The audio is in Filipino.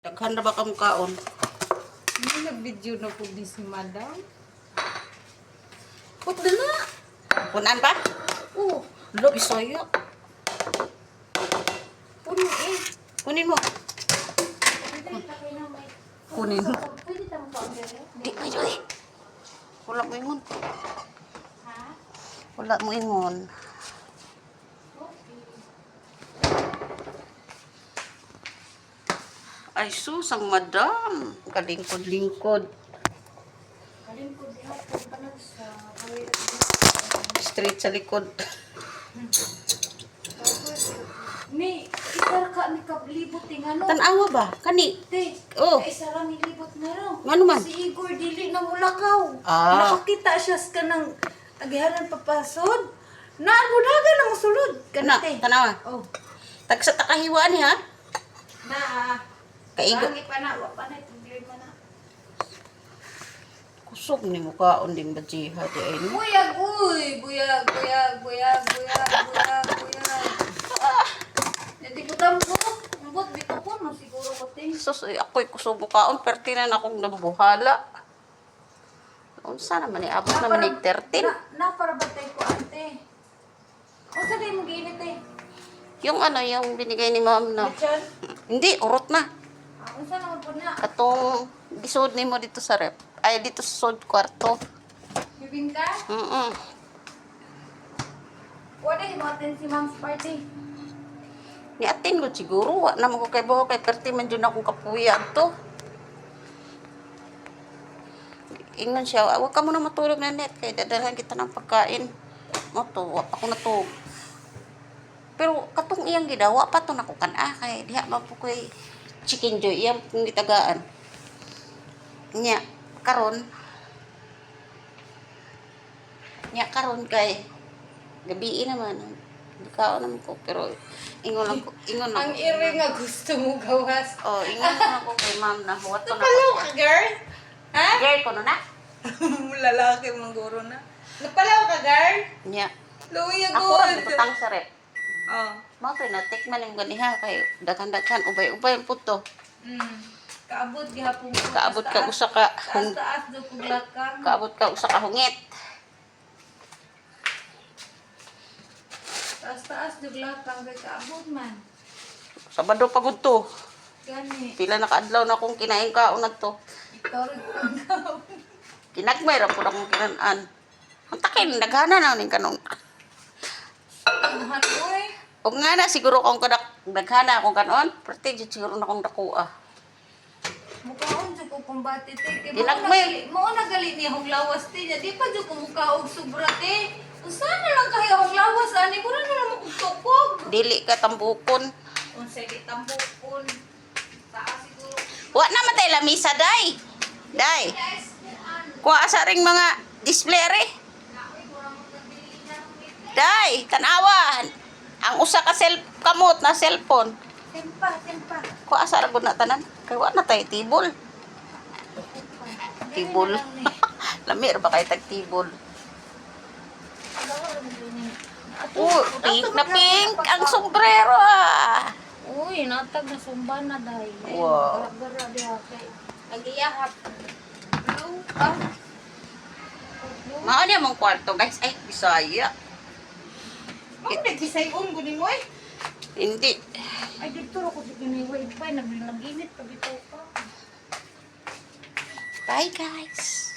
Daghan na ba ka mukaon? Hindi nag-video na po di si madam. Put na na. Punan ba? Oo. Lo, bisaya. Puno eh. Kunin mo. Kunin mo. Pwede tamo pa ang gano'n? Di, ay, ay. Wala mo ingon. Ha? Wala mo ingon. Okay. Ay, sus, ang madam. Kalingkod-lingkod. Kalin ko di ako panag sa kawit. Straight sa likod. Ni, isar ka ni kablibot ting ano. Tanawa ba? Kani? Te, Oh. isar ni libot na ro. Ngano man? Si Igor dili na mulakaw. Ah. Nakakita siya sa kanang agihanan papasod. Naan mo dagan na mosulod. Kana, Kanate. tanawa. Oh. Tag sa takahiwaan niya. Na. Kaigo. Bangi pa na, wa pa na tigil mo na. Kusog ni mukaon din ba jiha di ay no? Buyag, uy! Buyag, buyag, buyag, buyag, buyag, buyag. Hindi ko tampo. Ambot, bito ko, no? Siguro ko ting. Sus, ay, ako'y kusog mukaon. Pertinan akong nabuhala. Unsa naman eh? Abot naman eh 13. Na, para batay ko, ante. O, saan kayo mag-iinit eh? Yung ano, yung binigay ni ma'am na. Lechon? Hindi, urot na. Saan naman po na? Katong gisod ni mo dito sa rep. Ay, dito sa sod kwarto. Bibingka? Mm-mm. Wala yung atin si Mom's party. Ni atin ko siguro. Wa naman ko kay buho kay perti man dyan akong kapuyag to. Ingon siya, huwag ka muna matulog na net. Kaya dadalhan kita ng pagkain. Mo to, wa pa ko natulog. Pero katong iyang gidawa pa to nakukan kay diha man po ko'y chicken joy iyang kung gitagaan. Nya karon kay gabi naman. Bikaw naman ko pero ingon lang Ang ako. iri nga gusto mo gawas. Oh, ingon lang ako kay ma'am na huwat to na Napalaw ko. ka, girl? Ha? Girl ko no na. Lalaki mong guro na. Napalaw ka, girl? Nya Luya ako ra good. butang sa rep. Oh. Mao to na tikman yung ganiha kay daghan-daghan ubay-ubay ang puto. Kaabot gihapon ko. Kaabot ka usa ka Taas do kuglat ka. kaabot ka usa ka hungit. Taas do kuglat ka kay kaabot man. Sabado pagud to. Gani. Pila na kaadlaw na akong kinain kaon nagto. Ikaw rin kang Kinagmay ra pud akong kinan-an. Ang takin daghana na ning kanon. Anuhan oy. Og nga na siguro kung daghana akong kanon, perti jud siguro na akong dakuha. Mukaon jud ko kumbati te. Kay Ginagmay. Mao na gali ni hong lawas te. Di pa jud ko mukaog sobra te. Usa na lang kay hong lawas ani ko na lang mo tukog. Dili ka tambukon. Unsay di tambukon. Taas siguro. Wa na matay lamisa day. Day. Guys, Kuha sa ring mga display re. Day, tanawa. Ang usa ka kamot na cellphone. Tempa. Kuha sa ragod na tanan. Kay wa na tay tibol. Tibol. Lami ra ba kay tag tibol? Pink na pink ang sombrero Uy, natag na sumba na dahi. Wow. Gara diha kay. Agiyahap. Hello? Mao niya mong kwarto guys. Ay, Bisaya. Mo nagsisayon guni mo eh. Hindi. Ay dito ra ko gini wifi naglaginit pa bitaw ka. Bye guys.